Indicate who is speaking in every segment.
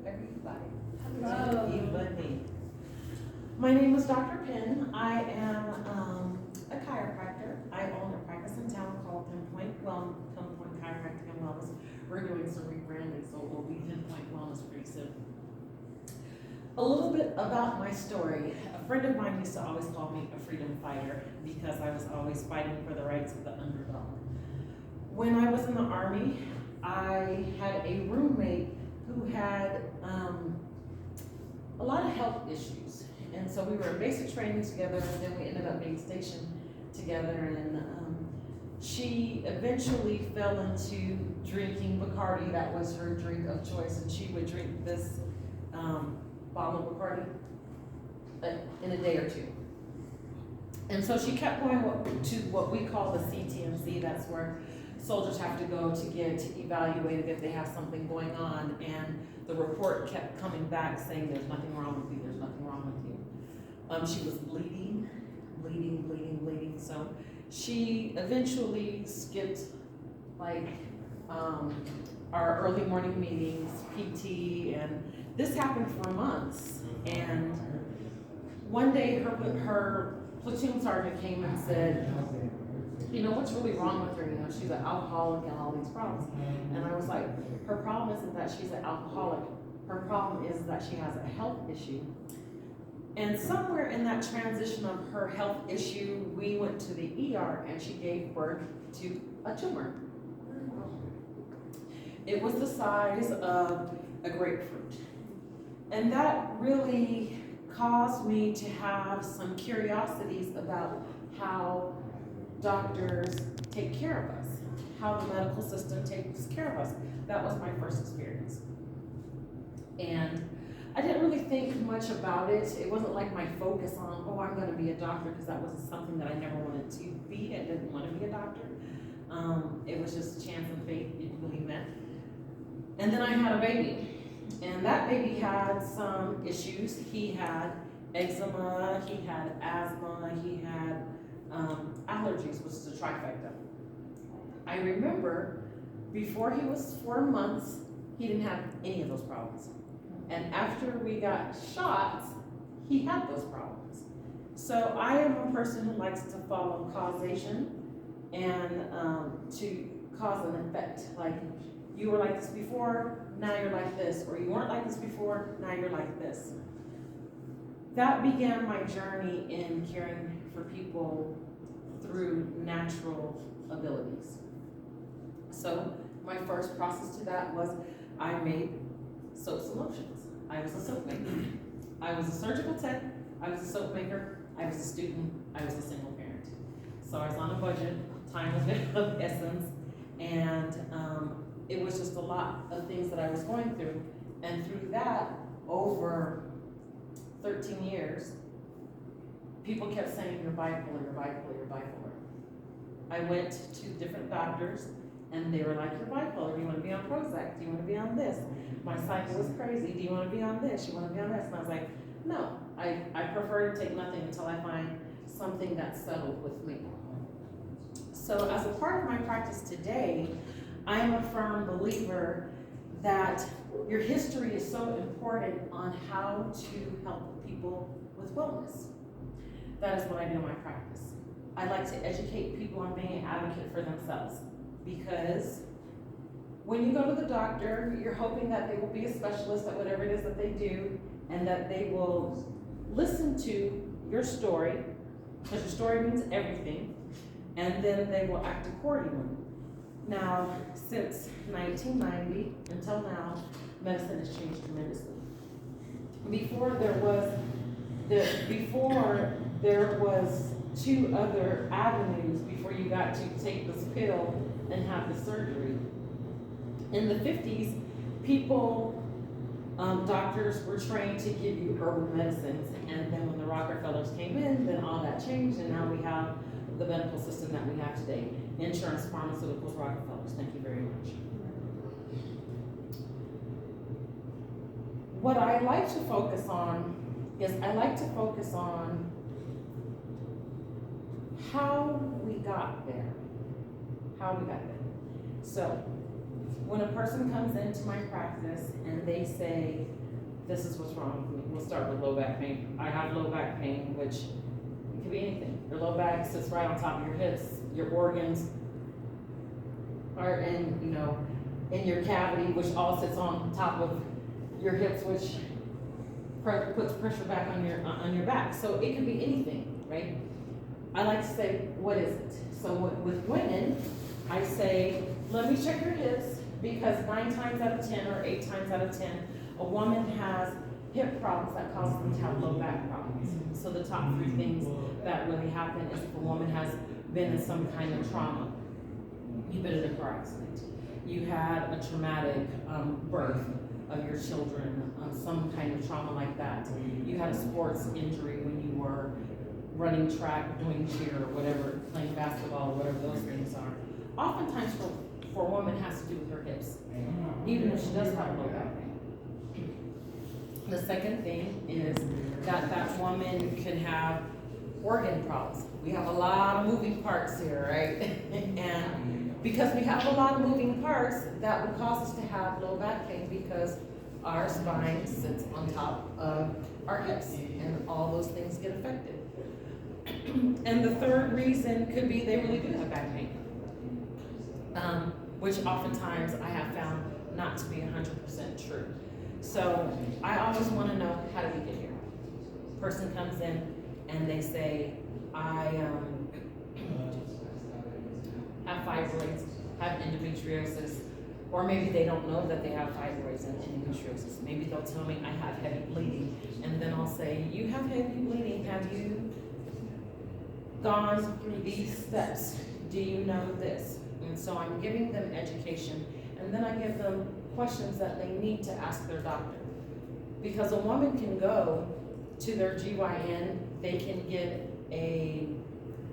Speaker 1: everybody.
Speaker 2: Hello.
Speaker 1: Evening. My name is Dr. Penn. I am a chiropractor. I own a practice in town called Pinpoint Chiropractic and Wellness. We're doing some rebranding, so it will be Pinpoint Wellness pretty soon. A little bit about my story. A friend of mine used to always call me a freedom fighter because I was always fighting for the rights of the underdog. When I was in the Army, I had a roommate who had a lot of health issues. And so we were in basic training together, and then we ended up being stationed together. And she eventually fell into drinking Bacardi. That was her drink of choice. And she would drink this bottle of Bacardi in a day or two. And so she kept going to what we call the CTMC. That's where soldiers have to go to get evaluated if they have something going on, and the report kept coming back saying there's nothing wrong with you, there's nothing wrong with you. She was bleeding. So she eventually skipped like our early morning meetings, PT, and this happened for months. And one day her platoon sergeant came and said, you know, what's really wrong with her? You know, she's an alcoholic and all these problems. And I was like, her problem isn't that she's an alcoholic. Her problem is that she has a health issue. And somewhere in that transition of her health issue, we went to the ER and she gave birth to a tumor. It was the size of a grapefruit. And that really caused me to have some curiosities about how doctors take care of us, how the medical system takes care of us. That was my first experience. And I didn't really think much about it. It wasn't like my focus on, oh, I'm gonna be a doctor, because that was something that I never wanted to be. I didn't want to be a doctor. It was just chance and fate, it really meant. And then I had a baby. And that baby had some issues. He had eczema, he had asthma, he had allergies, which is a trifecta. I remember before he was 4 months, he didn't have any of those problems. And after we got shots, he had those problems. So I am a person who likes to follow causation and to cause and effect. Like, you were like this before, now you're like this. Or you weren't like this before, now you're like this. That began my journey in caring for people through natural abilities. So my first process to that was I made soaps and lotions. I was a soap maker. I was a surgical tech, I was a soap maker, I was a student, I was a single parent. So I was on a budget, time was of essence, and it was just a lot of things that I was going through. And through that, over 13 years, people kept saying, you're bipolar, you're bipolar, you're bipolar. I went to different doctors and they were like, you're bipolar, do you want to be on Prozac? Do you want to be on this? My cycle was crazy, do you want to be on this? You want to be on this? And I was like, no, I prefer to take nothing until I find something that's settled with me. So as a part of my practice today, I am a firm believer that your history is so important on how to help people with wellness. That is what I do in my practice. I like to educate people on being an advocate for themselves, because when you go to the doctor, you're hoping that they will be a specialist at whatever it is that they do, and that they will listen to your story, because your story means everything, and then they will act accordingly. Now, since 1990 until now, medicine has changed tremendously. Before there was 2 other avenues before you got to take this pill and have the surgery. In the 50s, doctors were trained to give you herbal medicines, and then when the Rockefellers came in, then all that changed, and now we have the medical system that we have today. Insurance, pharmaceuticals, Rockefellers. Thank you very much. What I like to focus on is how we got there. So, when a person comes into my practice and they say, this is what's wrong with me, we'll start with low back pain. I have low back pain, which could be anything. Your low back sits right on top of your hips, your organs are in, in your cavity, which all sits on top of your hips, which puts pressure back on your back. So it could be anything, right? I like to say, what is it? So with women, I say, let me check your hips, because 9 times out of 10 or 8 times out of 10, a woman has hip problems that cause them to have low back problems. So the top 3 things that really happen is if a woman has been in some kind of trauma. You've been in a car accident. You had a traumatic birth of your children, some kind of trauma like that. You had a sports injury when you were running track, doing cheer, or whatever, playing basketball, or whatever those things are. Oftentimes for a woman has to do with her hips, even if she does have low back pain. The second thing is that woman can have organ problems. We have a lot of moving parts here, right? And because we have a lot of moving parts, that would cause us to have low back pain, because our spine sits on top of our hips, and all those things get affected. And the third reason could be they really do have back pain, which oftentimes I have found not to be 100% true. So I always want to know, how did we get here? Person comes in and they say, I have fibroids, have endometriosis, or maybe they don't know that they have fibroids and endometriosis. Maybe they'll tell me I have heavy bleeding, and then I'll say, you have heavy bleeding, have you gone through these steps? Do you know this? And so I'm giving them education, and then I give them questions that they need to ask their doctor. Because a woman can go to their GYN, they can get a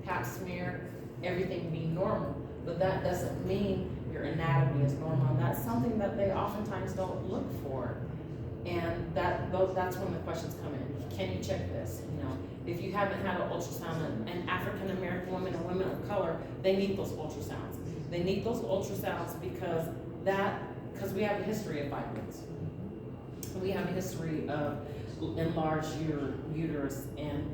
Speaker 1: pap smear, everything be normal, but that doesn't mean your anatomy is normal, and that's something that they oftentimes don't look for. And that's when the questions come in. Can you check this? If you haven't had an ultrasound, and African American women and women of color, they need those ultrasounds. They need those ultrasounds because we have a history of fibroids. We have a history of enlarged uterus, and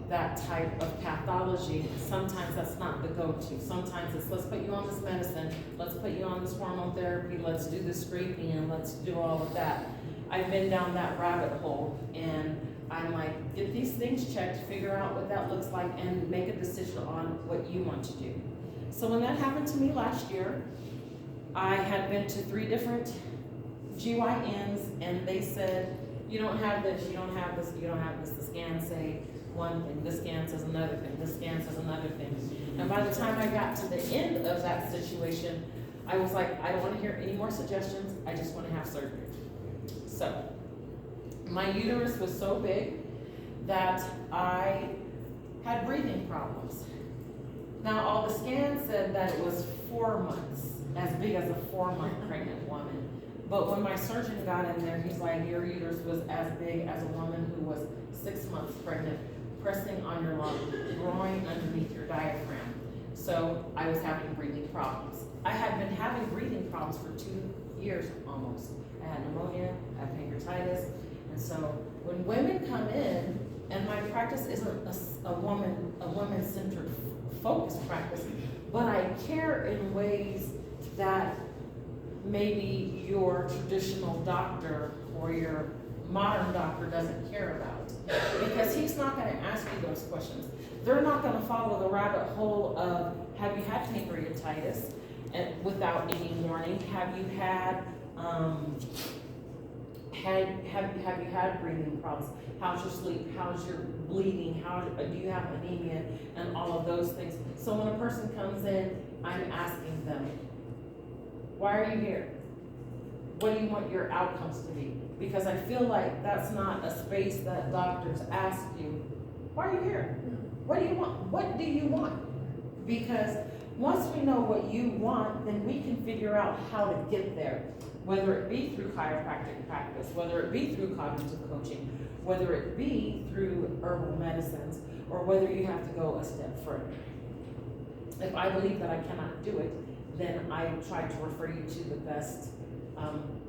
Speaker 1: that type of pathology, sometimes that's not the go-to. Sometimes it's, let's put you on this medicine, let's put you on this hormone therapy, let's do the scraping, and let's do all of that. I've been down that rabbit hole, and I'm like, get these things checked, figure out what that looks like, and make a decision on what you want to do. So when that happened to me last year, I had been to 3 different GYNs, and they said, you don't have this, you don't have this, you don't have this. The scans say one thing, the scan says another thing, the scan says another thing. And by the time I got to the end of that situation, I was like, I don't want to hear any more suggestions, I just want to have surgery. So, my uterus was so big that I had breathing problems. Now, all the scans said that it was 4 months, as big as a 4-month pregnant woman. But when my surgeon got in there, he's like, your uterus was as big as a woman who was 6 months pregnant, pressing on your lung, growing underneath your diaphragm. So I was having breathing problems. I had been having breathing problems for 2 years almost. I had pneumonia, I had pancreatitis. And so when women come in, and my practice isn't a woman-centered focused practice, but I care in ways that maybe your traditional doctor or your modern doctor doesn't care about. Because he's not going to ask you those questions. They're not going to follow the rabbit hole of, have you had pancreatitis without any warning? Have you had have you had breathing problems? How's your sleep? How's your bleeding? How do you have anemia? And all of those things. So when a person comes in, I'm asking them, why are you here? What do you want your outcomes to be? Because I feel like that's not a space that doctors ask you, why are you here? What do you want? What do you want? Because once we know what you want, then we can figure out how to get there. Whether it be through chiropractic practice, whether it be through cognitive coaching, whether it be through herbal medicines, or whether you have to go a step further. If I believe that I cannot do it, then I try to refer you to the best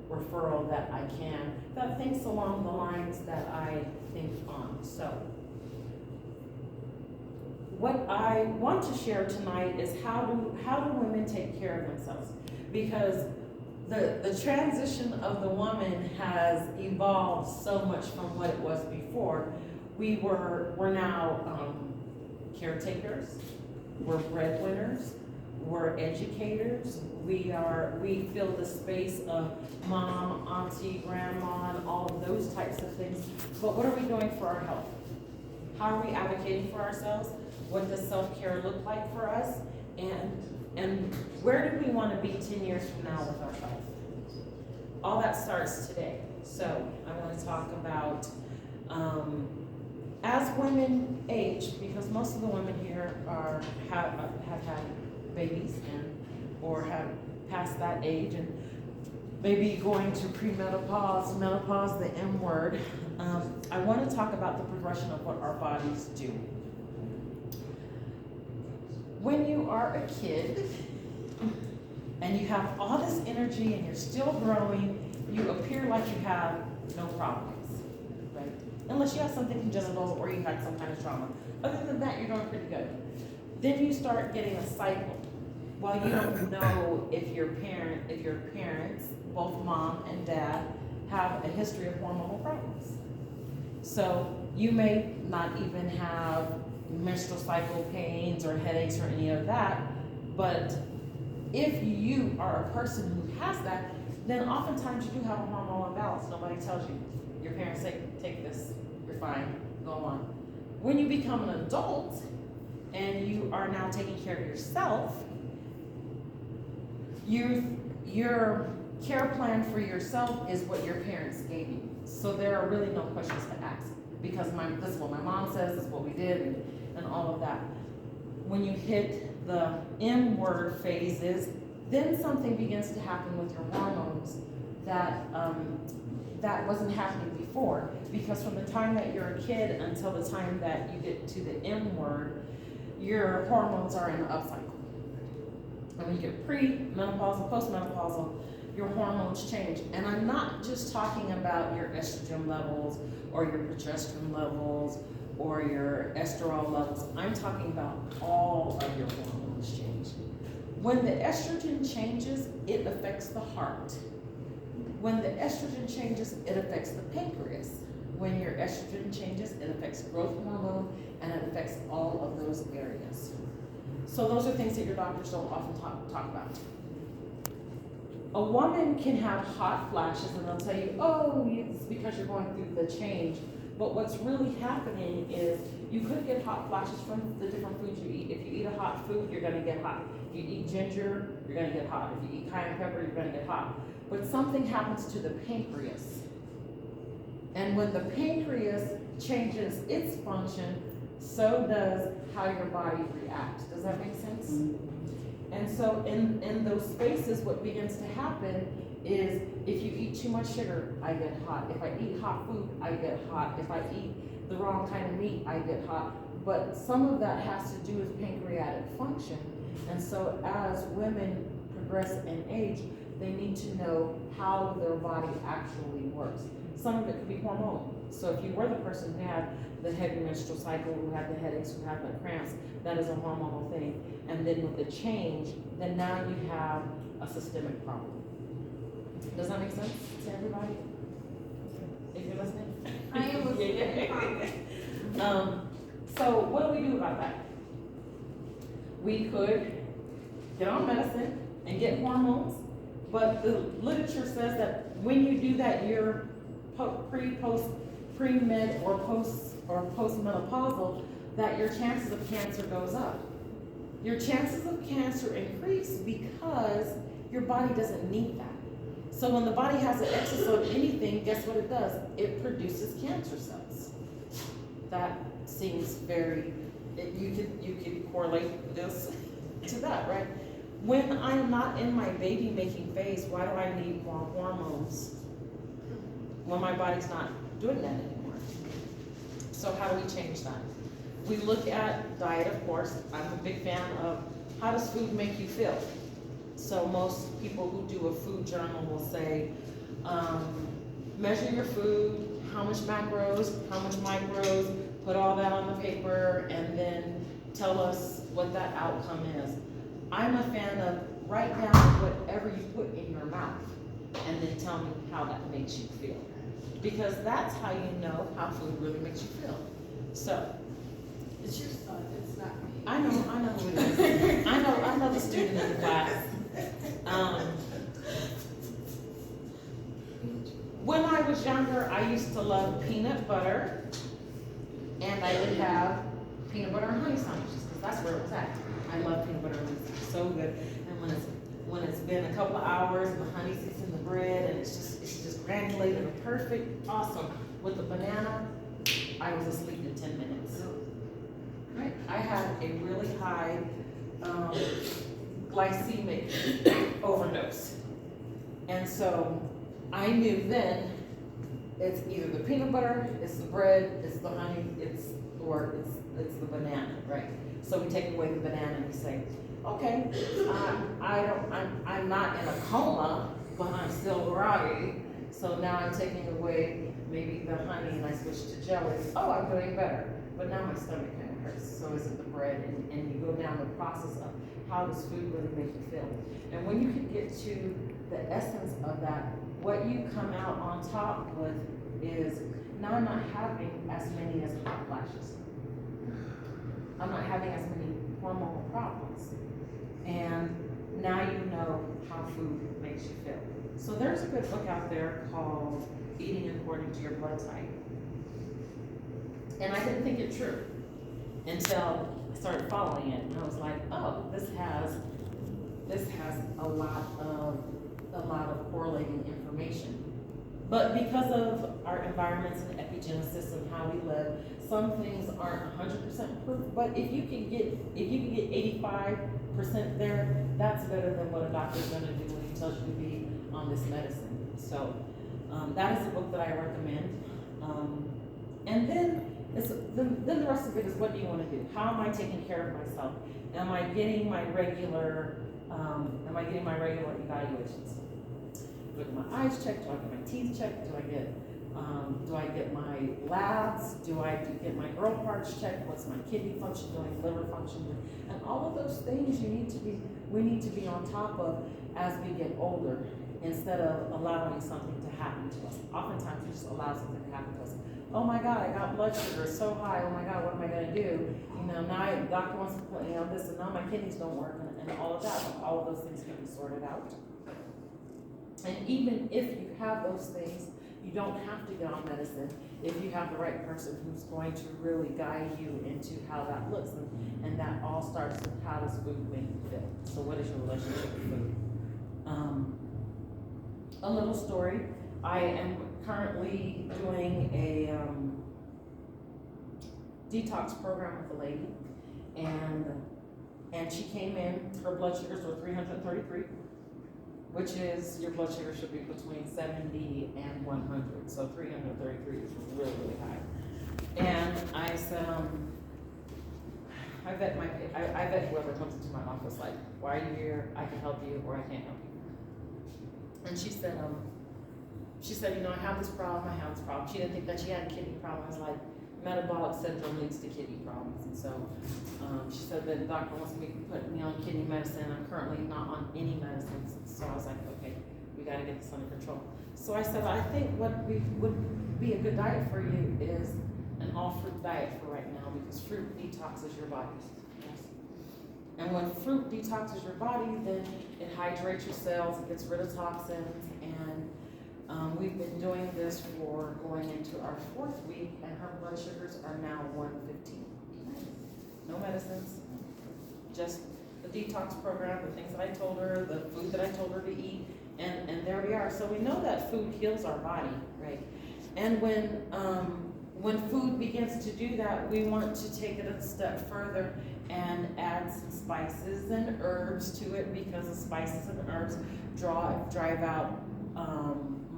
Speaker 1: referral that I can that thinks along the lines that I think on. So what I want to share tonight is how do women take care of themselves, because the transition of the woman has evolved so much from what it was before. We're now caretakers, we're breadwinners, we're educators, we fill the space of mom, auntie, grandma, and all of those types of things. But what are we doing for our health? How are we advocating for ourselves? What does self-care look like for us? And where do we want to be 10 years from now with our health? All that starts today. So I want to talk about as women age, because most of the women here have had babies or have passed that age and maybe going to premenopause, menopause, the M word. I want to talk about the progression of what our bodies do. When you are a kid and you have all this energy and you're still growing, you appear like you have no problems, right? Unless you have something congenital or you had some kind of trauma. Other than that, you're doing pretty good. Then you start getting a cycle. Well, you don't know if your parents, both mom and dad, have a history of hormonal problems. So you may not even have menstrual cycle pains or headaches or any of that, but if you are a person who has that, then oftentimes you do have a hormonal imbalance. Nobody tells you. Your parents say, take this, you're fine, go on. When you become an adult and you are now taking care of yourself, your care plan for yourself is what your parents gave you. So there are really no questions to ask, because this is what my mom says, this is what we did, and all of that. When you hit the M word phases, then something begins to happen with your hormones that wasn't happening before. Because from the time that you're a kid until the time that you get to the M word, your hormones are in an upcycle. And when you get pre-menopausal, postmenopausal, your hormones change. And I'm not just talking about your estrogen levels or your progesterone levels or your estradiol levels. I'm talking about all of your hormones change. When the estrogen changes, it affects the heart. When the estrogen changes, it affects the pancreas. When your estrogen changes, it affects growth hormone, and it affects all of those areas. So those are things that your doctors don't often talk about. A woman can have hot flashes and they'll tell you, oh, it's because you're going through the change. But what's really happening is you could get hot flashes from the different foods you eat. If you eat a hot food, you're gonna get hot. If you eat ginger, you're gonna get hot. If you eat cayenne pepper, you're gonna get hot. But something happens to the pancreas. And when the pancreas changes its function, so does how your body reacts. Does that make sense? Mm-hmm. And so in those spaces, what begins to happen is if you eat too much sugar, I get hot. If I eat hot food, I get hot. If I eat the wrong kind of meat, I get hot. But some of that has to do with pancreatic function. And so as women progress in age, they need to know how their body actually works. Some of it could be hormonal. So if you were the person who had the heavy menstrual cycle, who had the headaches, who had the cramps, that is a hormonal thing. And then with the change, then now you have a systemic problem. Does that make sense to everybody? If you're listening?
Speaker 2: I am listening.
Speaker 1: So what do we do about that? We could get on medicine and get hormones, but the literature says that when you do that, you're pre-med or postmenopausal, that your chances of cancer goes up. Your chances of cancer increase because your body doesn't need that. So when the body has an excess of anything, guess what it does? It produces cancer cells. That seems very, you could correlate this to that, right? When I'm not in my baby making phase, why do I need more hormones when my body's not doing that anymore? So how do we change that? We look at diet, of course. I'm a big fan of how does food make you feel? So most people who do a food journal will say, measure your food, how much macros, how much micros, put all that on the paper, and then tell us what that outcome is. I'm a fan of write down whatever you put in your mouth, and then tell me how that makes you feel. Because that's how you know how food really makes you feel. So,
Speaker 2: It's your son, it's not me.
Speaker 1: I know who it is. I know the student in the class. When I was younger, I used to love peanut butter, and I would have peanut butter and honey sandwiches, because that's where it was at. I love peanut butter and honey sandwiches, so good. And when it's been a couple of hours, and the honey sits in the bread, and it's just granulated and perfect, awesome. With the banana, I was asleep in 10 minutes. Right? I had a really high glycemic overdose. And so I knew then it's either the peanut butter, it's the bread, it's the honey, it's the banana, right? So we take away the banana and we say, okay, I'm not in a coma, but I'm still groggy. So now I'm taking away maybe the honey and I switch to jelly. Oh, I'm doing better. But now my stomach kind of hurts. So is it the bread? And you go down the process of how does food really make you feel? And when you can get to the essence of that, what you come out on top with is, now I'm not having as many as hot flashes. I'm not having as many hormonal problems. And now you know how food makes you feel. So there's a good book out there called Eating According to Your Blood Type. And I didn't think it true until I started following it. And I was like, oh, this has a lot of correlating information. But because of our environments and epigenesis and how we live, some things aren't 100% proof. But if you can get 85% there, that's better than what a doctor's going to do when he tells you to be on this medicine. So that is a book that I recommend. And then the rest of it is, what do you want to do? How am I taking care of myself? Am I getting my regular evaluations? Do I get my eyes checked? Do I get my teeth checked? Do I get my labs? Do I get my girl parts checked? What's my kidney function doing? Liver function doing? And all of those things we need to be on top of as we get older, instead of allowing something to happen to us. Oftentimes we just allow something to happen to us. Oh my God, I got blood sugar so high. Oh my God, what am I gonna do? Now the doctor wants to put this, and now my kidneys don't work, and all of that. All of those things can be sorted out. And even if you have those things, you don't have to get on medicine if you have the right person who's going to really guide you into how that looks. And that all starts with, how does food make you feel? So what is your relationship with food? A little story. I am currently doing a detox program with a lady, and she came in, her blood sugars were 333. Which is, your blood sugar should be between 70 and 100. So 333 is really, really high. And I said, I vet whoever comes into my office, like, why are you here? I can help you, or I can't help you. And she said, I have this problem, She didn't think that she had a kidney problem. I was like, metabolic syndrome leads to kidney problems. And so she said that the doctor wants me to put me on kidney medicine. I'm currently not on any medicines. So I was like, okay, we got to get this under control. So I said, I think what would be a good diet for you is an all-fruit diet for right now, because fruit detoxes your body. Yes. And when fruit detoxes your body, then it hydrates your cells, it gets rid of toxins, and we've been doing this for going into our 4th week, and her blood sugars are now 115. No medicines, just the detox program, the things that I told her, the food that I told her to eat, and there we are. So we know that food heals our body, right? And when food begins to do that, we want to take it a step further and add some spices and herbs to it, because the spices and herbs drive out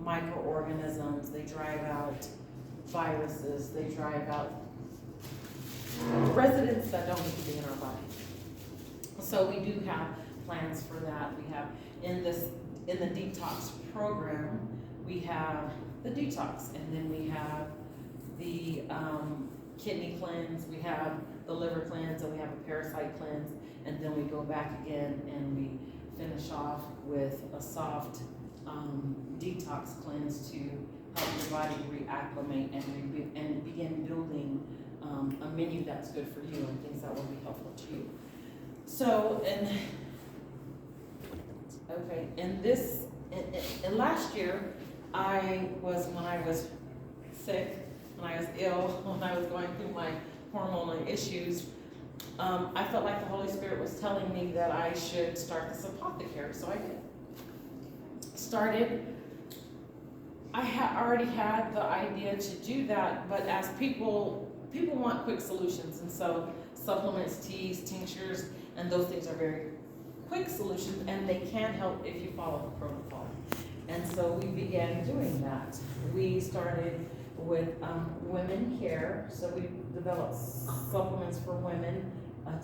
Speaker 1: microorganisms, they drive out viruses, they drive out residents that don't need to be in our body. So we do have plans for that. We have in the detox program, we have the detox, and then we have the kidney cleanse, we have the liver cleanse, and we have a parasite cleanse, and then we go back again and we finish off with a soft detox cleanse to help your body reacclimate and begin building a menu that's good for you and things that will be helpful to you. So, and last year, when I was sick, when I was ill, when I was going through my hormonal issues, I felt like the Holy Spirit was telling me that I should start this apothecary, so I did. Started. I already had the idea to do that, but as people want quick solutions, and so supplements, teas, tinctures, and those things are very quick solutions, and they can help if you follow the protocol. And so we began doing that. We started with women care, so we developed supplements for women,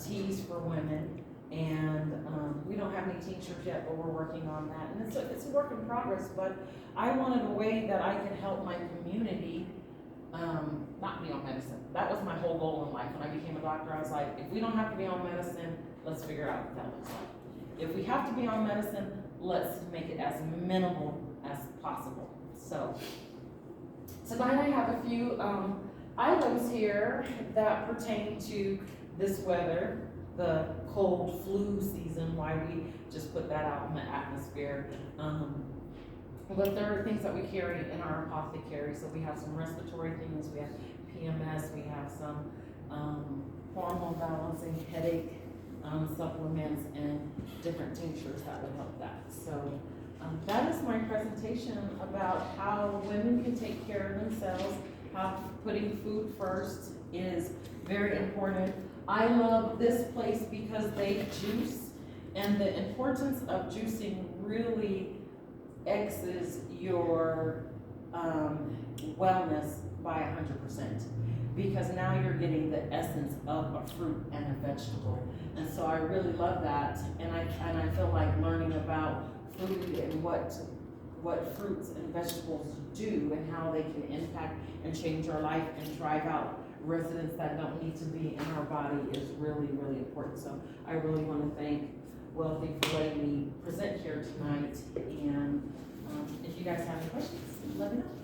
Speaker 1: teas for women, and we don't have any tinctures yet, but we're working on that. And it's a work in progress, but I wanted a way that I could help my community not be on medicine. That was my whole goal in life. When I became a doctor, I was like, if we don't have to be on medicine, let's figure out what that looks like. If we have to be on medicine, let's make it as minimal as possible. So tonight I have a few items here that pertain to this weather, the cold flu season, why we just put that out in the atmosphere. But there are things that we carry in our apothecary. So we have some respiratory things, we have PMS, we have some hormone balancing, headache supplements, and different tinctures that would help that. So that is my presentation about how women can take care of themselves, how putting food first is very important. I love this place because they juice, and the importance of juicing really X's your wellness by 100%, because now you're getting the essence of a fruit and a vegetable. And so I really love that, and I feel like learning about food and what fruits and vegetables do and how they can impact and change our life and drive out residents that don't need to be in our body is really, really important. So I really want to thank Wealthy for letting me present here tonight, and if you guys have any questions, let me know.